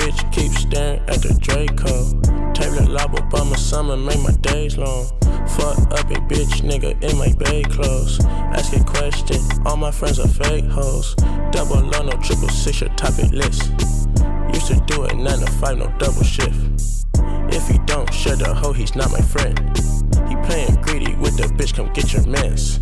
bitch keep staring at the Draco. Table lob up on my summer, make my days long. Fuck up a bitch nigga in my bay clothes. Ask a question, all my friends are fake hoes. Double low, no 666, your topic list. Used to do it 9 to 5, no double shift. If he don't share the hoe, he's not my friend. He playing greedy with the bitch, come get your mans.